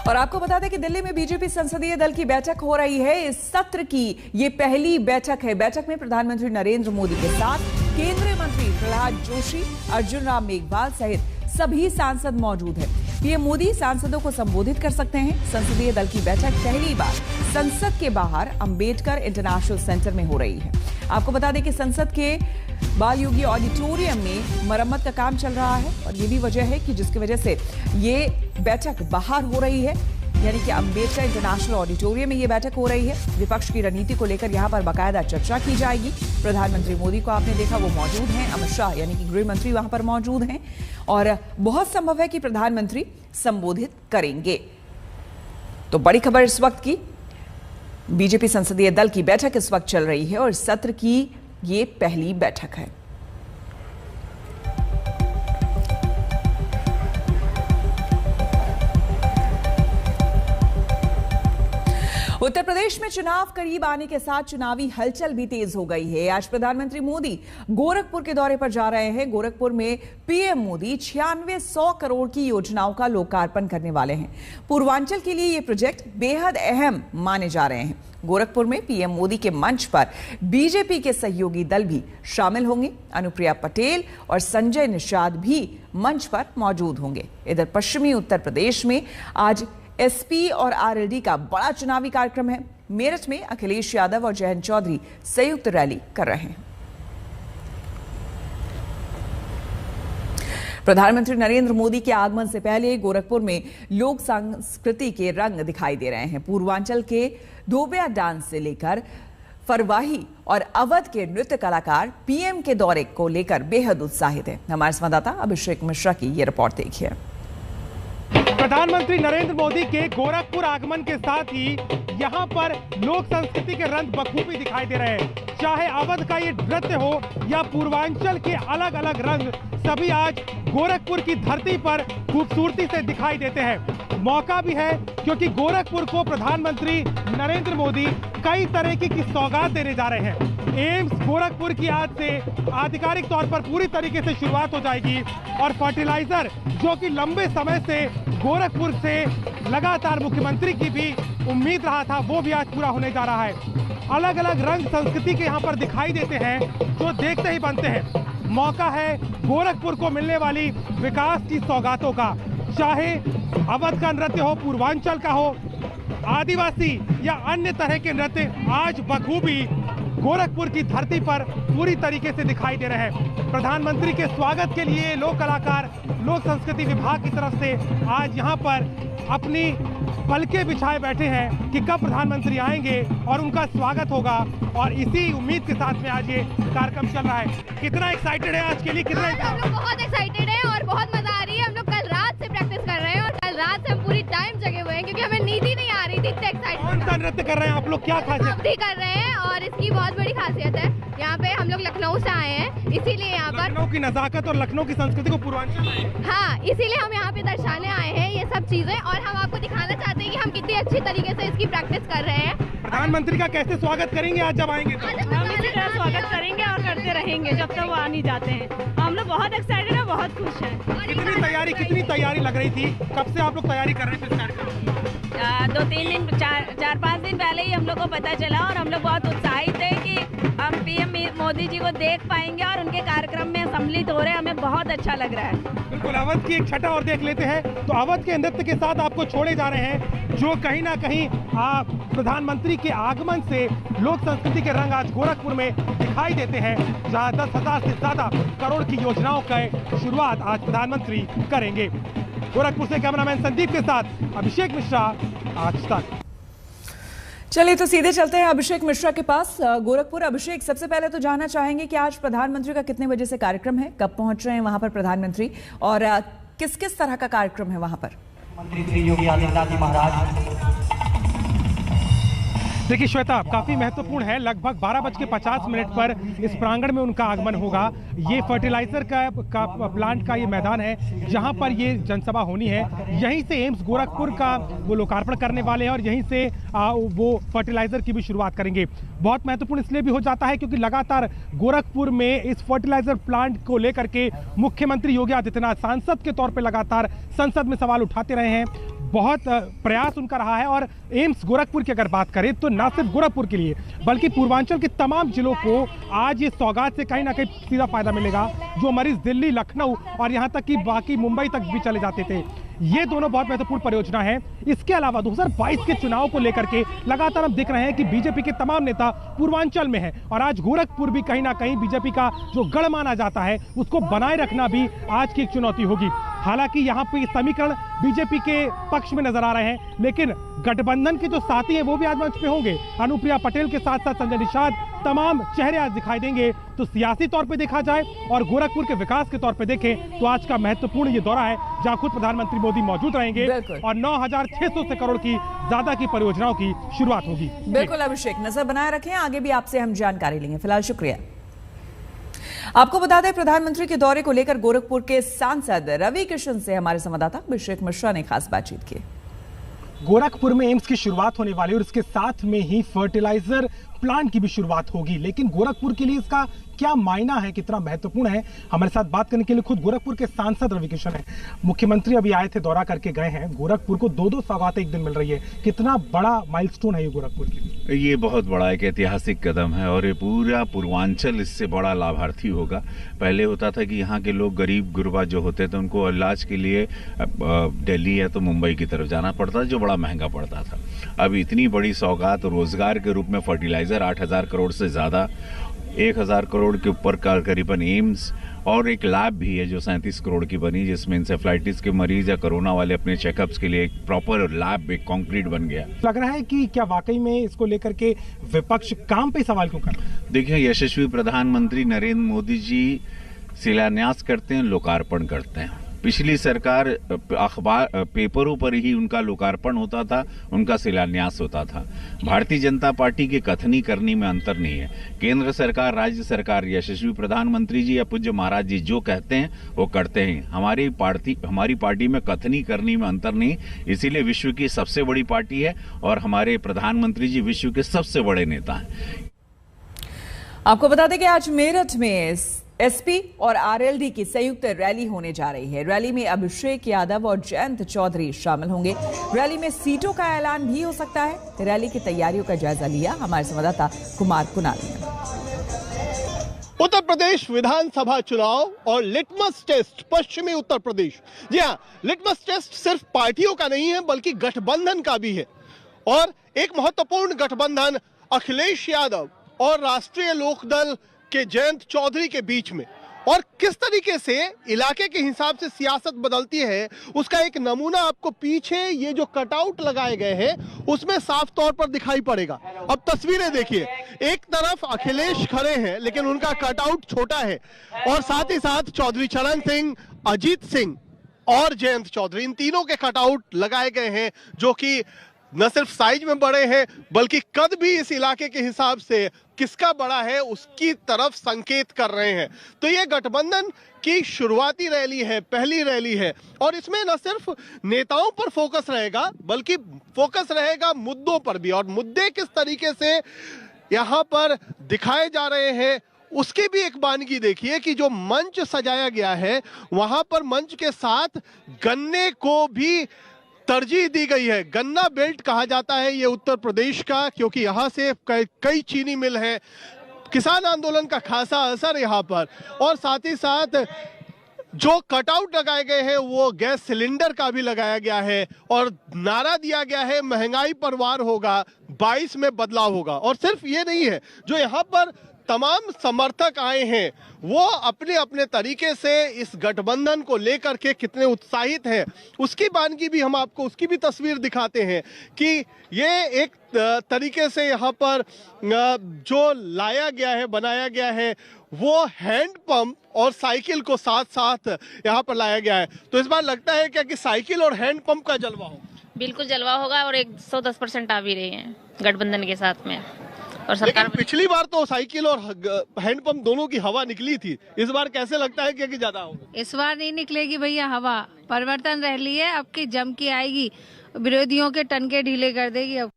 और आपको बता दें कि दिल्ली में बीजेपी संसदीय दल की बैठक हो रही है। इस सत्र की ये पहली बैठक है। बैठक में प्रधानमंत्री नरेंद्र मोदी के साथ केंद्रीय मंत्री प्रहलाद जोशी, अर्जुन राम मेघवाल सहित सभी सांसद मौजूद हैं। पीएम मोदी सांसदों को संबोधित कर सकते हैं। संसदीय दल की बैठक पहली बार संसद के बाहर अंबेडकर इंटरनेशनल सेंटर में हो रही है। आपको बता दें कि संसद के बाल योगी ऑडिटोरियम में मरम्मत का काम चल रहा है और ये भी वजह है कि जिसकी वजह से ये बैठक बाहर हो रही है, यानी कि अंबेडकर इंटरनेशनल ऑडिटोरियम में ये बैठक हो रही है। विपक्ष की रणनीति को लेकर यहाँ पर बाकायदा चर्चा की जाएगी। प्रधानमंत्री मोदी को आपने देखा, वो मौजूद हैं। अमित शाह यानी कि गृह मंत्री वहां पर मौजूद हैं और बहुत संभव है कि प्रधानमंत्री संबोधित करेंगे। तो बड़ी खबर इस वक्त की, बीजेपी संसदीय दल की बैठक इस वक्त चल रही है और सत्र की ये पहली बैठक है। उत्तर प्रदेश में चुनाव करीब आने के साथ चुनावी हलचल भी तेज हो गई है। आज प्रधानमंत्री मोदी गोरखपुर के दौरे पर जा रहे हैं। गोरखपुर में पीएम मोदी 9600 करोड़ की योजनाओं का लोकार्पण करने वाले हैं। पूर्वांचल के लिए ये प्रोजेक्ट बेहद अहम माने जा रहे हैं। गोरखपुर में पीएम मोदी के मंच पर बीजेपी के सहयोगी दल भी शामिल होंगे। अनुप्रिया पटेल और संजय निषाद भी मंच पर मौजूद होंगे। इधर पश्चिमी उत्तर प्रदेश में आज एसपी और आरएलडी का बड़ा चुनावी कार्यक्रम है। मेरठ में अखिलेश यादव और जयंत चौधरी संयुक्त रैली कर रहे हैं। प्रधानमंत्री नरेंद्र मोदी के आगमन से पहले गोरखपुर में लोक संस्कृति के रंग दिखाई दे रहे हैं। पूर्वांचल के धोबिया डांस से लेकर फरवाही और अवध के नृत्य कलाकार पीएम के दौरे को लेकर बेहद उत्साहित हैं। हमारे संवाददाता अभिषेक मिश्रा की ये रिपोर्ट देखिए। प्रधानमंत्री नरेंद्र मोदी के गोरखपुर आगमन के साथ ही यहाँ पर लोक संस्कृति के रंग बखूबी दिखाई दे रहे हैं। चाहे अवध का ये नृत्य हो या पूर्वांचल के अलग अलग रंग, सभी आज गोरखपुर की धरती पर खूबसूरती से दिखाई देते हैं। मौका भी है क्योंकि गोरखपुर को प्रधानमंत्री नरेंद्र मोदी कई तरह की सौगात देने जा रहे हैं। एम्स गोरखपुर की आज से आधिकारिक तौर पर पूरी तरीके से शुरुआत हो जाएगी और फर्टिलाइजर जो कि लंबे समय से गोरखपुर से लगातार मुख्यमंत्री की भी उम्मीद रहा था, वो भी आज पूरा होने जा रहा है। अलग अलग रंग संस्कृति के यहाँ पर दिखाई देते हैं जो देखते ही बनते हैं। मौका है गोरखपुर को मिलने वाली विकास की सौगातों का, चाहे अवध का नृत्य हो, पूर्वांचल का हो, आदिवासी या अन्य तरह के नृत्य आज बखूबी गोरखपुर की धरती पर पूरी तरीके से दिखाई दे रहे हैं। प्रधानमंत्री के स्वागत के लिए लोक कलाकार लोक संस्कृति विभाग की तरफ से आज यहाँ पर अपनी पलके बिछाए बैठे हैं कि कब प्रधानमंत्री आएंगे और उनका स्वागत होगा, और इसी उम्मीद के साथ में आज ये कार्यक्रम चल रहा है। कितना एक्साइटेड है आज के लिए? कितना हम लोग बहुत एक्साइटेड हैं और बहुत मजा आ रही है। हम लोग कल रात से प्रैक्टिस कर रहे हैं और कल रात से हम पूरी टाइम जगे हुए हैं क्योंकि हमें नींद ही नहीं आ रही थी। इतने एक्साइटेड। कौन सा नृत्य कर रहे हैं आप लोग? क्या खासियत कर रहे हैं और इसकी बहुत बड़ी खासियत है। यहाँ पे हम लोग लखनऊ से आए हैं, इसीलिए यहाँ पर लखनऊ की नजाकत और लखनऊ की संस्कृति को पूर्वांचल, हाँ, इसीलिए हम यहाँ पे दर्शाने आए हैं ये सब चीजें, और हम आपको दिखाना चाहते हैं कि हम कितनी अच्छी तरीके से इसकी प्रैक्टिस कर रहे हैं। प्रधानमंत्री का कैसे स्वागत करेंगे आज जब आएंगे? हम इसी तरह स्वागत करेंगे और करते रहेंगे जब तक वो आ नहीं जाते हैं। हम लोग बहुत एक्साइटेड हैं, बहुत खुश हैं। कितनी तैयारी लग रही थी? कब से आप लोग तैयारी कर रहे थे? 2-3 दिन 4-5 दिन पहले ही हम लोग को पता चला और हम लोग बहुत उत्साहित थे कि हम पीएम मोदी जी को देख पाएंगे और उनके कार्यक्रम में सम्मिलित हो रहे हैं। हमें बहुत अच्छा लग रहा है। बिल्कुल, अवध की एक छटा और देख लेते हैं। तो अवध के नृत्य के साथ आपको छोड़े जा रहे हैं जो कहीं ना कहीं प्रधानमंत्री के आगमन से लोक संस्कृति के रंग आज गोरखपुर में दिखाई देते हैं, जहां 10,000 से ज्यादा करोड़ की योजनाओं का शुरुआत आज प्रधानमंत्री करेंगे। गोरखपुर से कैमरामैन संदीप के साथ अभिषेक मिश्रा, आज तक। चलिए तो सीधे चलते हैं अभिषेक मिश्रा के पास गोरखपुर। अभिषेक, सबसे पहले तो जानना चाहेंगे कि आज प्रधानमंत्री का कितने बजे से कार्यक्रम है, कब पहुंच रहे हैं वहां पर प्रधानमंत्री, और किस किस तरह का कार्यक्रम है वहां पर? मंत्री श्री योगी आदित्यनाथ जी महाराज। देखिए श्वेता, काफी महत्वपूर्ण है। लगभग 12:50 पर इस प्रांगण में उनका आगमन होगा। ये फर्टिलाइजर का प्लांट का ये मैदान है जहां पर ये जनसभा होनी है। यहीं से एम्स गोरखपुर का वो लोकार्पण करने वाले हैं और यहीं से वो फर्टिलाइजर की भी शुरुआत करेंगे। बहुत महत्वपूर्ण इसलिए भी हो जाता है क्योंकि लगातार गोरखपुर में इस फर्टिलाइजर प्लांट को लेकर के मुख्यमंत्री योगी आदित्यनाथ सांसद के तौर पर लगातार संसद में सवाल उठाते रहे हैं। बहुत प्रयास उनका रहा है। और एम्स गोरखपुर की अगर बात करें तो न सिर्फ गोरखपुर के लिए बल्कि पूर्वांचल के तमाम जिलों को आज ये सौगात से कहीं ना कहीं सीधा फायदा मिलेगा। जो मरीज दिल्ली, लखनऊ और यहाँ तक कि बाकी मुंबई तक भी चले जाते थे, ये दोनों बहुत महत्वपूर्ण परियोजना है। इसके अलावा 2022 के चुनाव को लेकर के लगातार हम देख रहे हैं कि बीजेपी के तमाम नेता पूर्वांचल में हैं और आज गोरखपुर भी कहीं ना कहीं बीजेपी का जो गढ़ माना जाता है उसको बनाए रखना भी आज की एक चुनौती होगी। हालांकि यहाँ पे समीकरण बीजेपी के पक्ष में नजर आ रहे हैं, लेकिन गठबंधन के जो साथी हैं वो भी आज मंच पे होंगे। अनुप्रिया पटेल के साथ साथ संजय निषाद, तमाम चेहरे आज दिखाई देंगे। तो सियासी तौर पे देखा जाए और गोरखपुर के विकास के तौर पे देखें तो आज का महत्वपूर्ण ये दौरा है जहां खुद प्रधानमंत्री मोदी मौजूद रहेंगे और 9,600 से करोड़ की ज्यादा की परियोजनाओं की शुरुआत होगी। बिल्कुल अभिषेक, नजर बनाए रखें, आगे भी आपसे हम जानकारी लेंगे। फिलहाल शुक्रिया। आपको बता दें, प्रधानमंत्री के दौरे को लेकर गोरखपुर के सांसद रवि किशन से हमारे संवाददाता अभिषेक मिश्रा ने खास बातचीत की। गोरखपुर में एम्स की शुरुआत होने वाली और इसके साथ में ही फर्टिलाइजर प्लांट की भी शुरुआत होगी, लेकिन गोरखपुर के लिए इसका क्या मायना है, कितना महत्वपूर्ण है, हमारे साथ बात करने के लिए खुद गोरखपुर के सांसद रवि किशन हैं। मुख्यमंत्री अभी आए थे, दौरा करके गए हैं। गोरखपुर को 2-2 सौगातें एक दिन मिल रही है, कितना बड़ा माइलस्टोन है ये गोरखपुर के लिए? ये बहुत बड़ा एक ऐतिहासिक कदम है और ये पूरा पूर्वांचल इससे बड़ा लाभार्थी होगा। पहले होता था कि यहाँ के लोग गरीब गुरबा जो होते थे उनको इलाज के लिए दिल्ली या तो मुंबई की तरफ जाना पड़ता, जो बड़ा महंगा पड़ता था। अब इतनी बड़ी सौगात रोजगार के रूप में फर्टिलाइजर 8,000 करोड़ से ज्यादा, 1,000 करोड़ के ऊपर का करीबन एम्स और एक लैब भी है जो 37 करोड़ की बनी, जिसमें इंसेफ्लाइटिस के मरीज या कोरोना वाले अपने चेकअप्स के लिए एक प्रॉपर लैब, एक कंक्रीट बन गया। लग रहा है कि क्या वाकई में इसको लेकर के विपक्ष काम पे सवाल क्यों कर रहा है? देखिए, यशस्वी प्रधानमंत्री नरेंद्र मोदी जी शिलान्यास करते हैं, लोकार्पण करते हैं। पिछली सरकार अखबार पेपरों पर ही उनका लोकार्पण होता था, उनका शिलान्यास होता था। भारतीय जनता पार्टी के कथनी करनी में अंतर नहीं है। केंद्र सरकार, राज्य सरकार, यशस्वी प्रधानमंत्री जी या पूज्य महाराज जी जो कहते हैं वो करते हैं। हमारी पार्टी में कथनी करनी में अंतर नहीं, इसीलिए विश्व की सबसे बड़ी पार्टी है और हमारे प्रधानमंत्री जी विश्व के सबसे बड़े नेता हैं। आपको बता दें कि आज मेरठ में एसपी और आरएलडी की संयुक्त रैली होने जा रही है। रैली में अभिषेक यादव और जयंत चौधरी शामिल होंगे। रैली में सीटों का ऐलान भी हो सकता है। रैली की तैयारियों का जायजा लिया हमारे संवाददाता कुमार कुणाल ने। उत्तर प्रदेश विधानसभा चुनाव और लिटमस टेस्ट पश्चिमी उत्तर प्रदेश। जी हाँ, लिटमस टेस्ट सिर्फ पार्टियों का नहीं है बल्कि गठबंधन का भी है। और एक महत्वपूर्ण गठबंधन अखिलेश यादव और राष्ट्रीय लोकदल के जयंत चौधरी के बीच में, और किस तरीके से इलाके के हिसाब से सियासत बदलती है उसका एक नमूना आपको पीछे ये जो कटआउट लगाए गए हैं उसमें साफ तौर पर दिखाई पड़ेगा। अब तस्वीरें देखिए, एक तरफ अखिलेश खड़े हैं लेकिन उनका कटआउट छोटा है और साथ ही साथ चौधरी चरण सिंह, अजीत सिंह और जयंत चौधरी, इन तीनों के कटआउट लगाए गए हैं जो कि न सिर्फ साइज में बड़े हैं बल्कि कद भी इस इलाके के हिसाब से किसका बड़ा है उसकी तरफ संकेत कर रहे हैं। तो ये गठबंधन की शुरुआती रैली है, पहली रैली है और इसमें न सिर्फ नेताओं पर फोकस रहेगा बल्कि फोकस रहेगा मुद्दों पर भी। और मुद्दे किस तरीके से यहाँ पर दिखाए जा रहे हैं उसकी भी एक बानगी देखिए कि जो मंच सजाया गया है वहां पर मंच के साथ गन्ने को भी तरजीह दी गई है। गन्ना बेल्ट कहा जाता है ये उत्तर प्रदेश का, क्योंकि यहाँ से कई चीनी मिल हैं। किसान आंदोलन का खासा असर यहाँ पर, और साथ ही साथ जो कटआउट लगाए गए हैं वो गैस सिलेंडर का भी लगाया गया है और नारा दिया गया है महंगाई पर वार होगा, 22 में बदलाव होगा। और सिर्फ ये नहीं है, जो यहाँ पर तमाम समर्थक आए हैं वो अपने अपने तरीके से इस गठबंधन को लेकर के कितने उत्साहित हैं उसकी बानगी भी हम आपको उसकी भी तस्वीर दिखाते हैं कि ये एक तरीके से यहाँ पर जो लाया गया है, बनाया गया है वो हैंड पंप और साइकिल को साथ साथ यहाँ पर लाया गया है। तो इस बार लगता है क्या कि साइकिल और हैंड पंप का जलवा हो? बिल्कुल जलवा होगा और 110% आ भी रही है गठबंधन के साथ में। और सरकार पिछली बार तो साइकिल और हैंडपंप दोनों की हवा निकली थी, इस बार कैसे लगता है कि ज्यादा होगा? इस बार नहीं निकलेगी भैया हवा, परिवर्तन रह ली है, अब की जम की आएगी, विरोधियों के टनके ढीले कर देगी अब।